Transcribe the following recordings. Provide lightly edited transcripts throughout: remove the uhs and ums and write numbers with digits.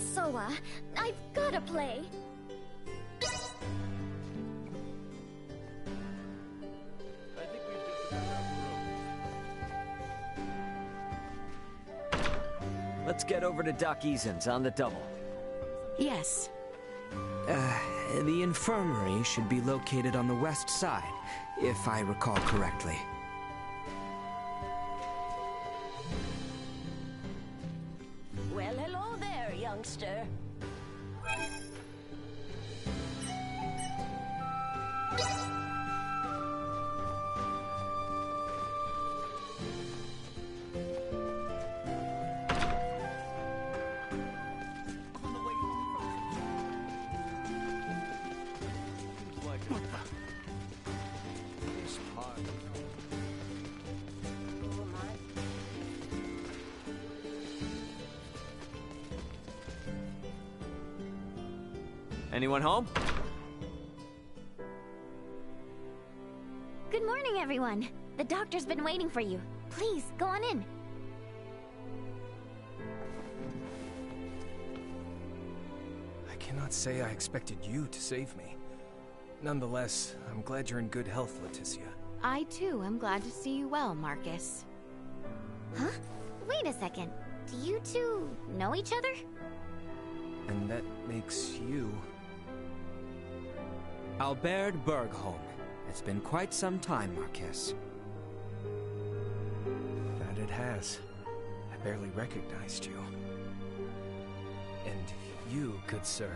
Soa. I've gotta play. I think we've just about Let's get over to Doc Eason's on the double. Yes. The infirmary should be located on the west side, if I recall correctly. Well, hello there, youngster. Anyone home? Good morning, everyone. The doctor's been waiting for you. Please, go on in. I cannot say I expected you to save me. Nonetheless, I'm glad you're in good health, Leticia. I too am glad to see you well, Marcus. Huh? Wait a second. Do you two know each other? And that makes you... Albert Bergholm. It's been quite some time, Marquis. That it has. I barely recognized you. And you, good sir,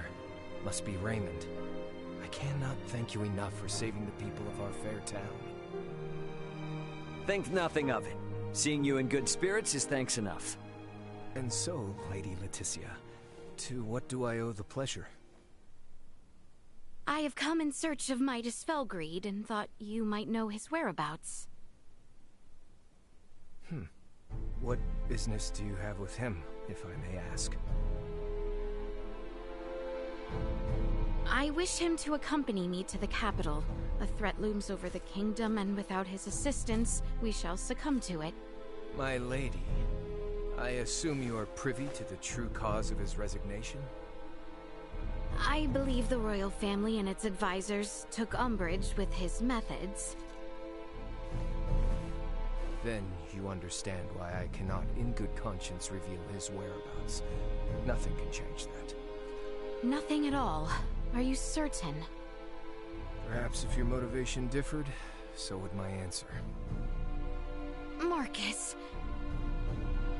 must be Raymond. I cannot thank you enough for saving the people of our fair town. Think nothing of it. Seeing you in good spirits is thanks enough. And so, Lady Leticia, to what do I owe the pleasure? I have come in search of Midas Felgreed and thought you might know his whereabouts. What business do you have with him, if I may ask? I wish him to accompany me to the capital. A threat looms over the kingdom, and without his assistance, we shall succumb to it. My lady, I assume you are privy to the true cause of his resignation? I believe the royal family and its advisors took umbrage with his methods. Then you understand why I cannot in good conscience reveal his whereabouts. Nothing can change that. Nothing at all. Are you certain? Perhaps if your motivation differed, so would my answer. Marcus.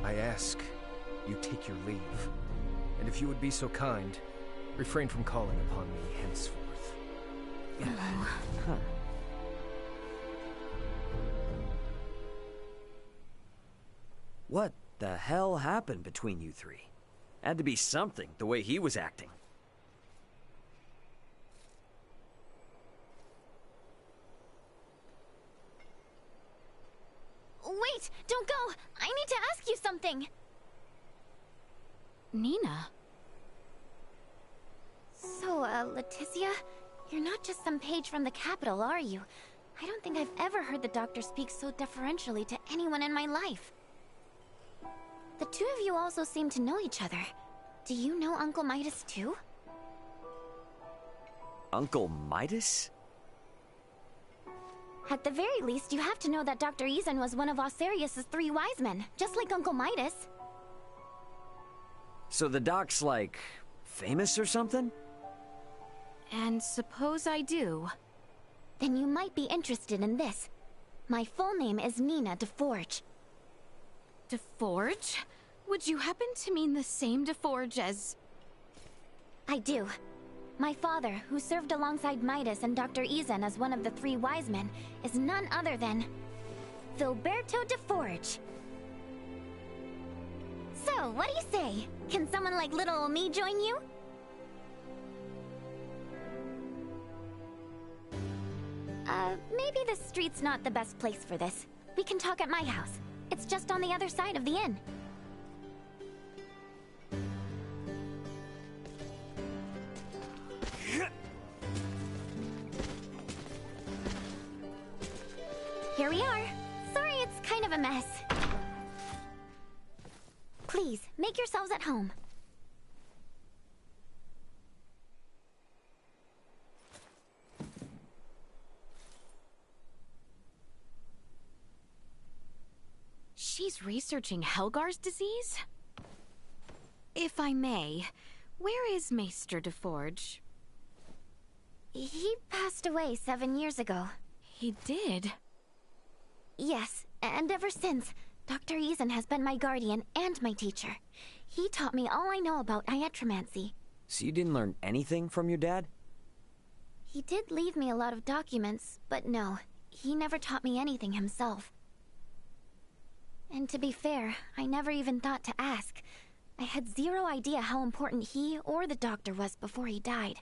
I ask, you take your leave. And if you would be so kind, refrain from calling upon me henceforth. What the hell happened between you three? Had to be something, the way he was acting. Wait! Don't go! I need to ask you something! Nina? So, Leticia, you're not just some page from the capital, are you? I don't think I've ever heard the doctor speak so deferentially to anyone in my life. The two of you also seem to know each other. Do you know Uncle Midas too? Uncle Midas? At the very least, you have to know that Dr. Eason was one of Osarius' 3 wise men, just like Uncle Midas. So the doc's like, famous or something? And suppose I do. Then you might be interested in this. My full name is Nina DeForge. DeForge? Would you happen to mean the same DeForge as... I do. My father, who served alongside Midas and Dr. Eason as one of the 3 wise men, is none other than... Filberto DeForge. So, what do you say? Can someone like little ol' me join you? Maybe the street's not the best place for this. We can talk at my house. It's just on the other side of the inn. Here we are. Sorry it's kind of a mess. Please, make yourselves at home. He's researching Helgar's disease? If I may, where is Maester de Forge? He passed away 7 years ago. He did? Yes, and ever since, Dr. Eason has been my guardian and my teacher. He taught me all I know about iatromancy. So you didn't learn anything from your dad? He did leave me a lot of documents, but no, he never taught me anything himself. And to be fair, I never even thought to ask. I had zero idea how important he or the doctor was before he died.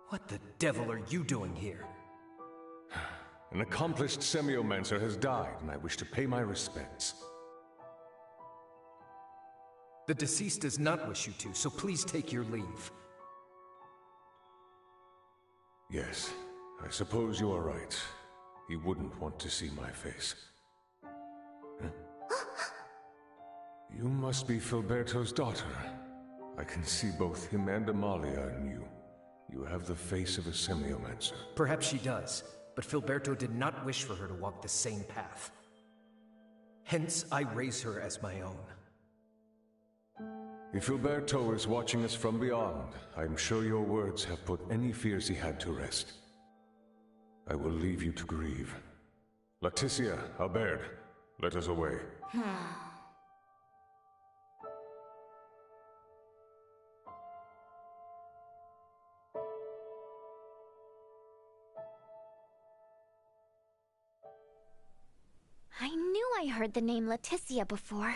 What the devil are you doing here? An accomplished semiomancer has died, and I wish to pay my respects. The deceased does not wish you to, so please take your leave. Yes, I suppose you are right. He wouldn't want to see my face. Huh? You must be Filberto's daughter. I can see both him and Amalia in you. You have the face of a semiomancer. Perhaps she does, but Filberto did not wish for her to walk the same path. Hence, I raise her as my own. If Filberto is watching us from beyond, I'm sure your words have put any fears he had to rest. I will leave you to grieve. Leticia, Albert, let us away. I knew I heard the name Leticia before.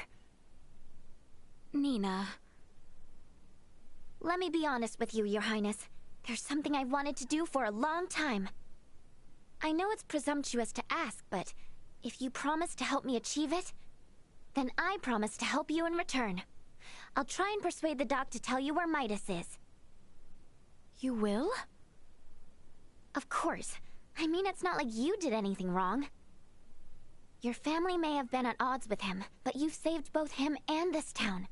Nina. Let me be honest with you, Your Highness. There's something I've wanted to do for a long time. I know it's presumptuous to ask, but if you promise to help me achieve it, then I promise to help you in return. I'll try and persuade the doc to tell you where Midas is. You will? Of course. I mean, it's not like you did anything wrong. Your family may have been at odds with him, but you've saved both him and this town.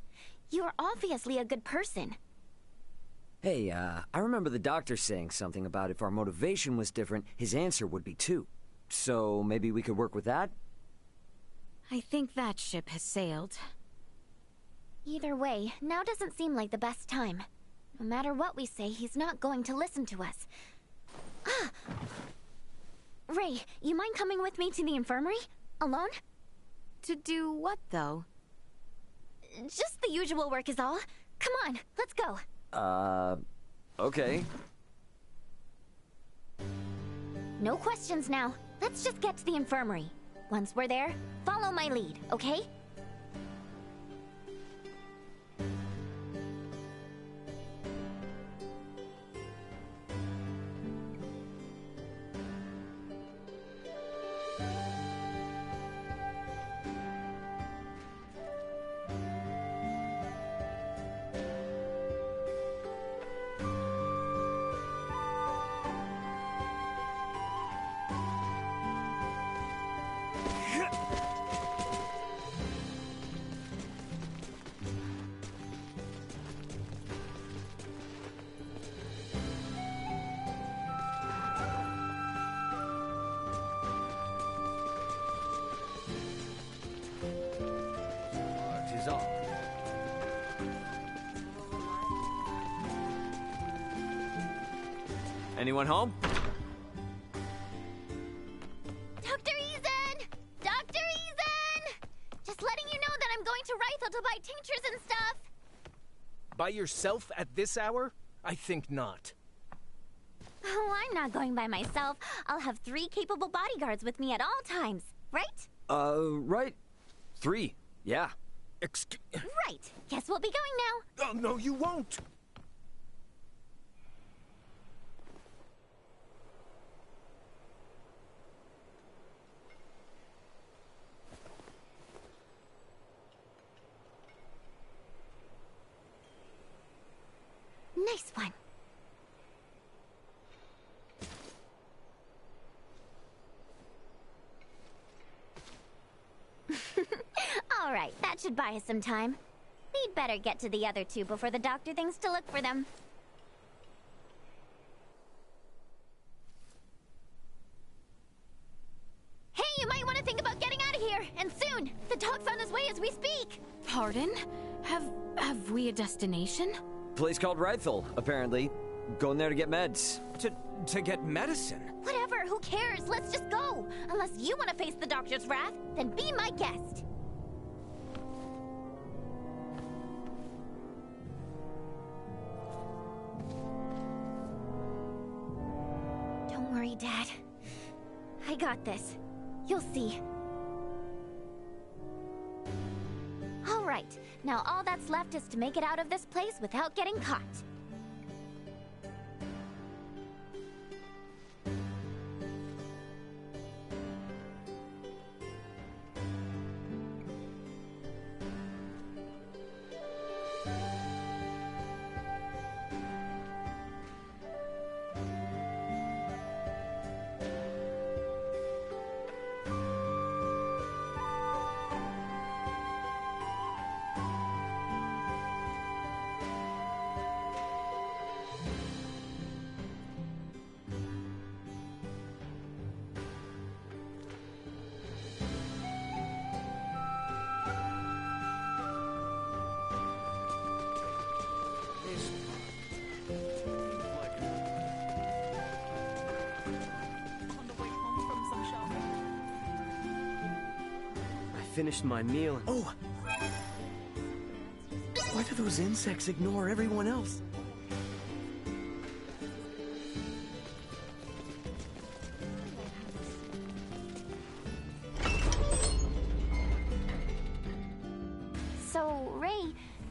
You're obviously a good person. Hey, I remember the doctor saying something about if our motivation was different, his answer would be too. So maybe we could work with that? I think that ship has sailed. Either way, now doesn't seem like the best time. No matter what we say, he's not going to listen to us. Ah! Ray, you mind coming with me to the infirmary? Alone? To do what, though? Just the usual work is all. Come on, let's go. Okay. No questions now. Let's just get to the infirmary. Once we're there, follow my lead, okay? Is all. Anyone home? Dr. Eason! Dr. Eason! Just letting you know that I'm going to Rythel to buy tinctures and stuff. By yourself at this hour? I think not. Oh, I'm not going by myself. I'll have 3 capable bodyguards with me at all times, right? Right. 3, yeah. Right. Guess we'll be going now. Oh, no, you won't! Nice one. All right, that should buy us some time. We'd better get to the other 2 before the doctor thinks to look for them. here, and soon! The dog's on his way as we speak! Pardon? Have we a destination? Place called Rythel, apparently. Going there to get meds. To get medicine? Whatever, who cares? Let's just go! Unless you want to face the doctor's wrath, then be my guest! Don't worry, Dad. I got this. You'll see. All right, now all that's left is to make it out of this place without getting caught. Finished my meal. Oh! Why do those insects ignore everyone else? So, Ray,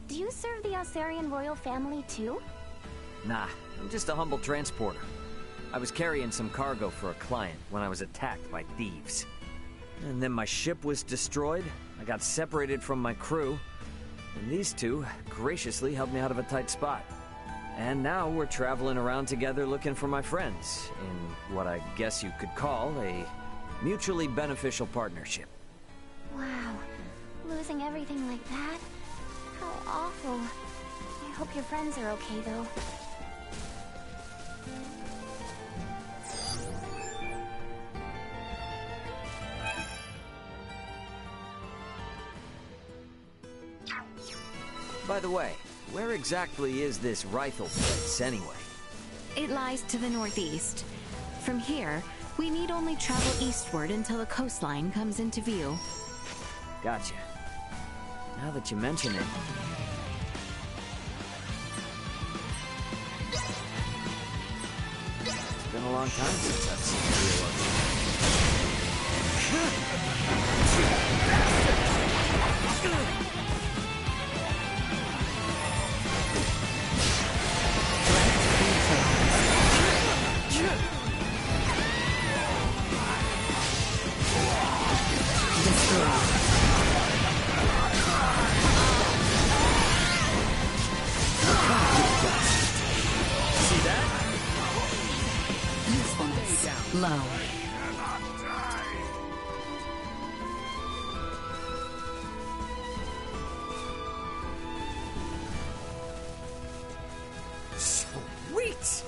do you serve the Osarian royal family too? Nah, I'm just a humble transporter. I was carrying some cargo for a client when I was attacked by thieves. And then my ship was destroyed, I got separated from my crew, and these two graciously helped me out of a tight spot. And now we're traveling around together looking for my friends, in what I guess you could call a mutually beneficial partnership. Wow, losing everything like that? How awful. I hope your friends are okay, though. By the way, where exactly is this Rythel place, anyway? It lies to the northeast. From here, we need only travel eastward until the coastline comes into view. Gotcha. Now that you mention it... It's been a long time since I've seen a real one. Low. Sweet!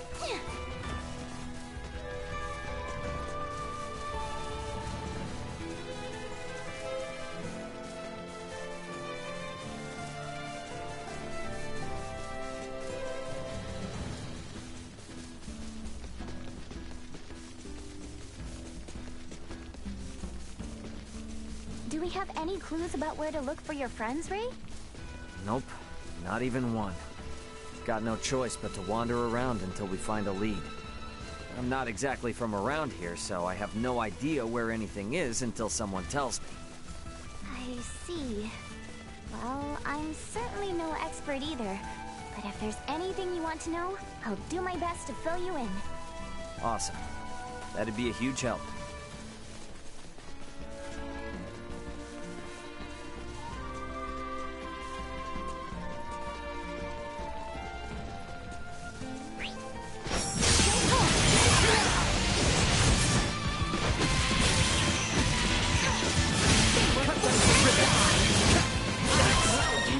Do we have any clues about where to look for your friends, Ray? Nope, not even one. Got no choice but to wander around until we find a lead. I'm not exactly from around here, so I have no idea where anything is until someone tells me. I see. Well, I'm certainly no expert either. But if there's anything you want to know, I'll do my best to fill you in. Awesome. That'd be a huge help.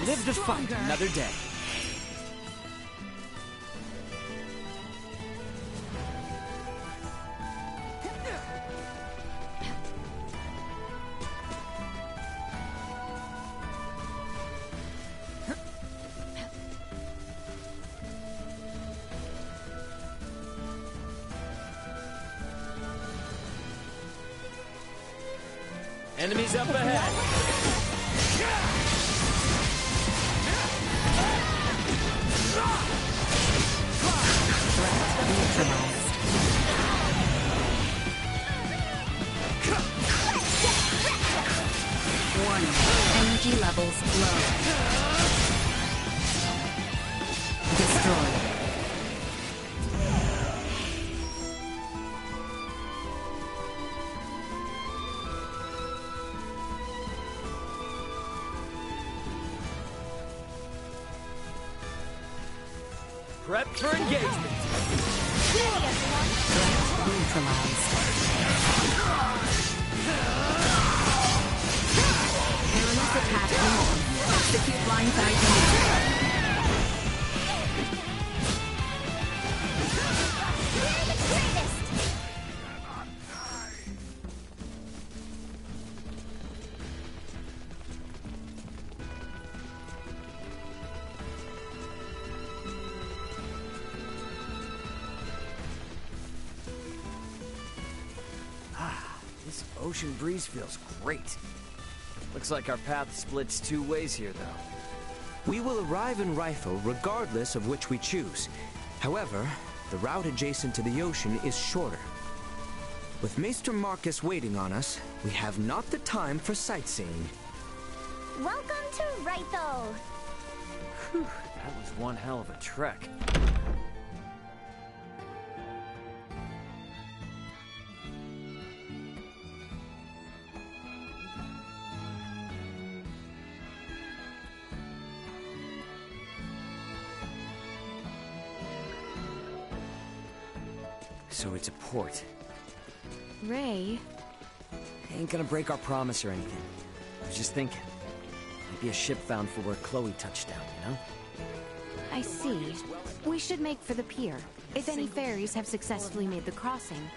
Live to fight another day. Enemies up ahead! Warning. Energy levels low. Destroyed. Prep for engagement! Threat neutralized. Perilous attack on. Execute blindside maneuver. We're the greatest! This ocean breeze feels great. Looks like our path splits two ways here, though. We will arrive in Rifle regardless of which we choose. However, the route adjacent to the ocean is shorter. With Maester Marcus waiting on us, we have not the time for sightseeing. Welcome to Rythel! Whew, that was one hell of a trek. So it's a port. Ray, Ain't gonna break our promise or anything. I was just thinking. Might be a ship found for where Chloe touched down, you know? I see. We should make for the pier, if any ferries have successfully made the crossing.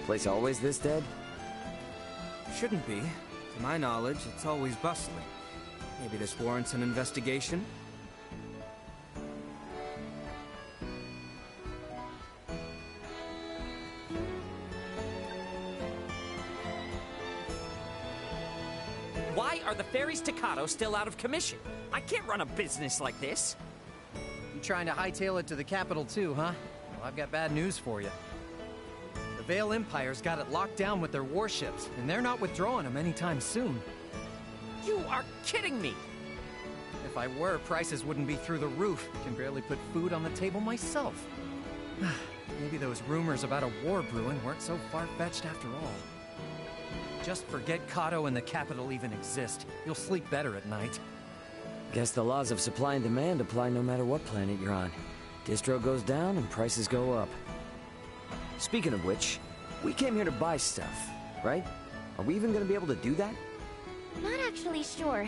Place always this dead? Shouldn't be. To my knowledge, it's always bustling. Maybe this warrants an investigation? Why are the ferries to Kato still out of commission? I can't run a business like this. You trying to hightail it to the capital too, huh? Well, I've got bad news for you. The Vale Empire's got it locked down with their warships, and they're not withdrawing them anytime soon. You are kidding me! If I were, prices wouldn't be through the roof. I can barely put food on the table myself. Maybe those rumors about a war brewing weren't so far-fetched after all. Just forget Kato and the capital even exist. You'll sleep better at night. Guess the laws of supply and demand apply no matter what planet you're on. Distro goes down and prices go up. Speaking of which, we came here to buy stuff, right? Are we even gonna be able to do that? Not actually sure.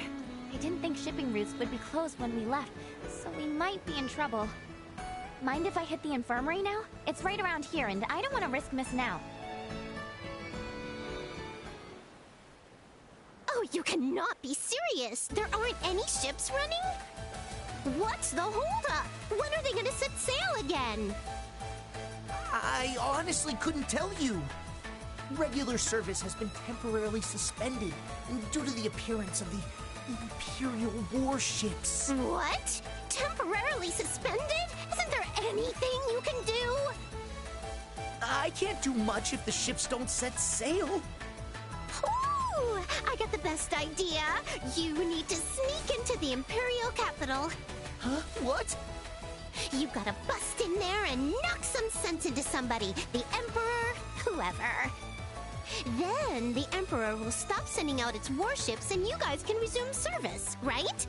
I didn't think shipping routes would be closed when we left, so we might be in trouble. Mind if I hit the infirmary now? It's right around here, and I don't want to risk missing out. Oh, you cannot be serious! There aren't any ships running? What's the holdup? When are they gonna set sail again? I honestly couldn't tell you. Regular service has been temporarily suspended due to the appearance of the Imperial warships. What? Temporarily suspended? Isn't there anything you can do? I can't do much if the ships don't set sail. Ooh, I got the best idea. You need to sneak into the Imperial capital. Huh? What? You gotta bust in there and knock some sense into somebody. The Emperor, whoever. Then the Emperor will stop sending out its warships and you guys can resume service, right?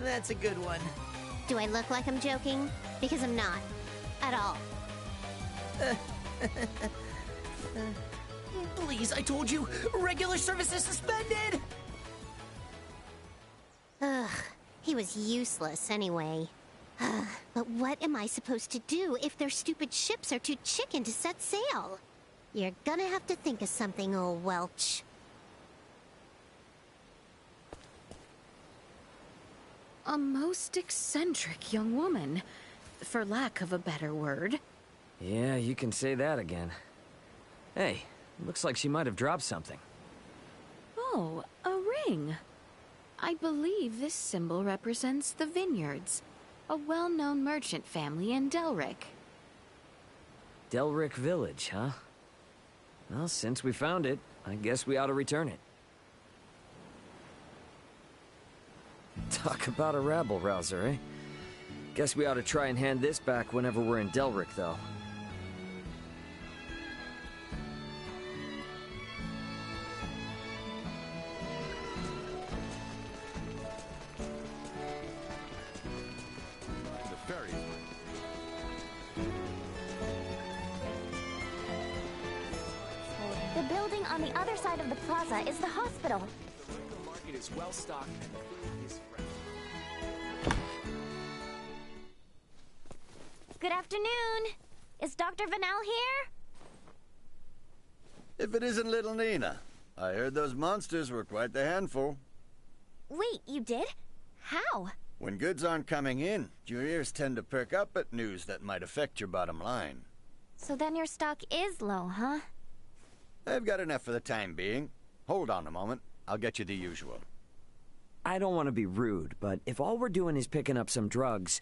That's a good one. Do I look like I'm joking? Because I'm not. At all. Please, I told you, regular service is suspended! Ugh, he was useless anyway. But what am I supposed to do if their stupid ships are too chicken to set sail? You're gonna have to think of something, old Welch. A most eccentric young woman, for lack of a better word. Yeah, you can say that again. Hey, Looks like she might have dropped something. Oh, a ring. I believe this symbol represents the Vineyards, a well-known merchant family in Delric. Delric Village, huh? Well, since we found it, I guess we ought to return it. Talk about a rabble-rouser, eh? Guess we ought to try and hand this back whenever we're in Delric, though. The building on the other side of the plaza is the hospital. The local market is well stocked and the food is fresh. Good afternoon. Is Dr. Vanel here? If it isn't little Nina. I heard those monsters were quite the handful. Wait, you did? How? When goods aren't coming in, your ears tend to perk up at news that might affect your bottom line. So then your stock is low, huh? I've got enough for the time being. Hold on a moment. I'll get you the usual. I don't want to be rude, but if all we're doing is picking up some drugs,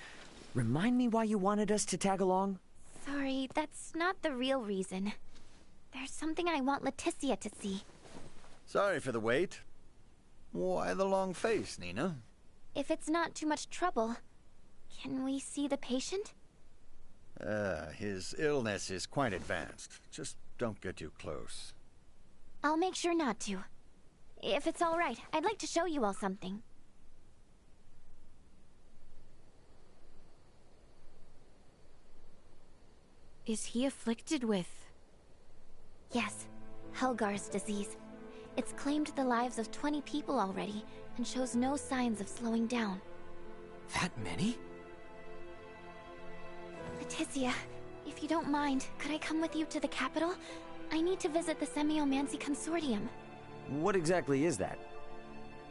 remind me why you wanted us to tag along? Sorry, that's not the real reason. There's something I want Leticia to see. Sorry for the wait. Why the long face, Nina? If it's not too much trouble, can we see the patient? His illness is quite advanced. Just don't get too close. I'll make sure not to. If it's all right, I'd like to show you all something. Is he afflicted with... Yes, Helgar's disease. It's claimed the lives of 20 people already, and shows no signs of slowing down. That many? Leticia, if you don't mind, could I come with you to the capital? I need to visit the Semiomancy Consortium. What exactly is that?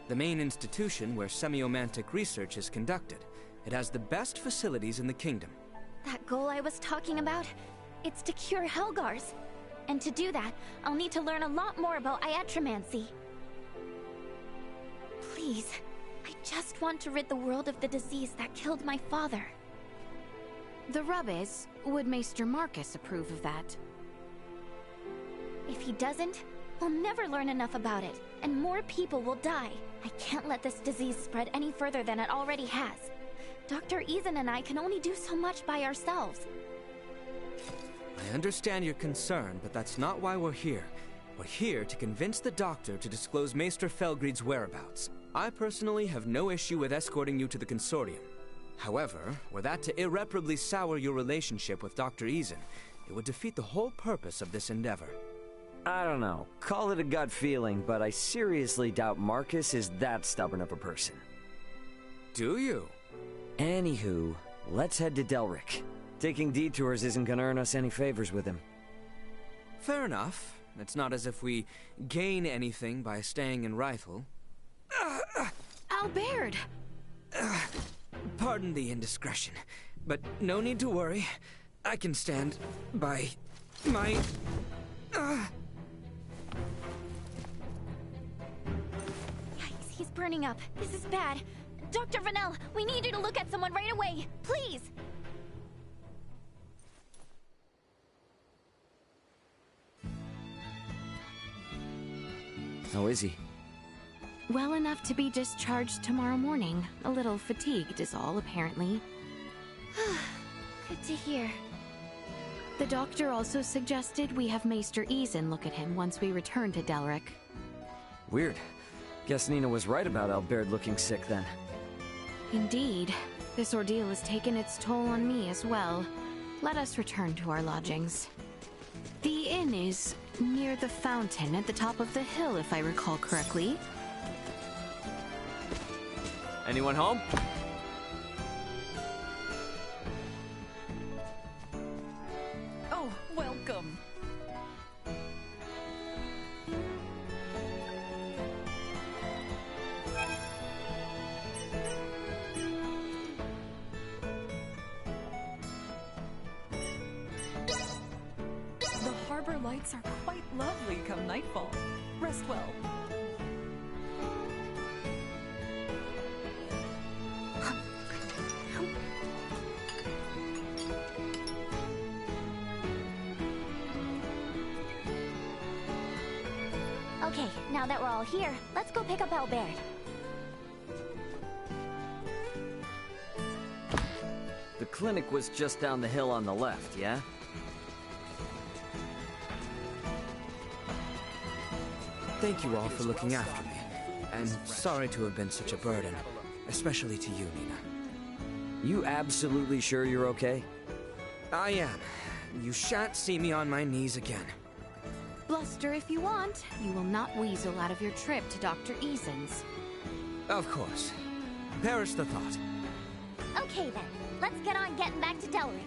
The main institution where semiomantic research is conducted. It has the best facilities in the kingdom. That goal I was talking about? It's to cure Helgars. And to do that, I'll need to learn a lot more about iatromancy. Please, I just want to rid the world of the disease that killed my father. The rub is, would Maester Marcus approve of that? If he doesn't, we'll never learn enough about it, and more people will die. I can't let this disease spread any further than it already has. Dr. Eason and I can only do so much by ourselves. I understand your concern, but that's not why we're here. We're here to convince the doctor to disclose Maester Felgreid's whereabouts. I personally have no issue with escorting you to the consortium. However, were that to irreparably sour your relationship with Dr. Eason, it would defeat the whole purpose of this endeavor. I don't know. Call it a gut feeling, but I seriously doubt Marcus is that stubborn of a person. Do you? Anywho, let's head to Delric. Taking detours isn't gonna earn us any favors with him. Fair enough. It's not as if we gain anything by staying in Rifle. Albert! Pardon the indiscretion, but no need to worry. I can stand by my... Yikes, he's burning up. This is bad. Dr. Vanel, we need you to look at someone right away. Please! How is he? Well enough to be discharged tomorrow morning. A little fatigued is all, apparently. Good to hear. The doctor also suggested we have Maester Eason look at him once we return to Delric. Weird. Guess Nina was right about Albert looking sick then. Indeed. This ordeal has taken its toll on me as well. Let us return to our lodgings. The inn is near the fountain at the top of the hill, if I recall correctly. Anyone home? Oh, welcome. nights are quite lovely come nightfall. Rest well. Okay, now that we're all here, let's go pick up Albert. The clinic was just down the hill on the left, yeah? Thank you all for looking after me. And sorry to have been such a burden, especially to you, Nina. You absolutely sure you're okay? I am. You shan't see me on my knees again. Bluster if you want. You will not weasel out of your trip to Dr. Eason's. Of course. Perish the thought. Okay then, let's get on getting back to Delric.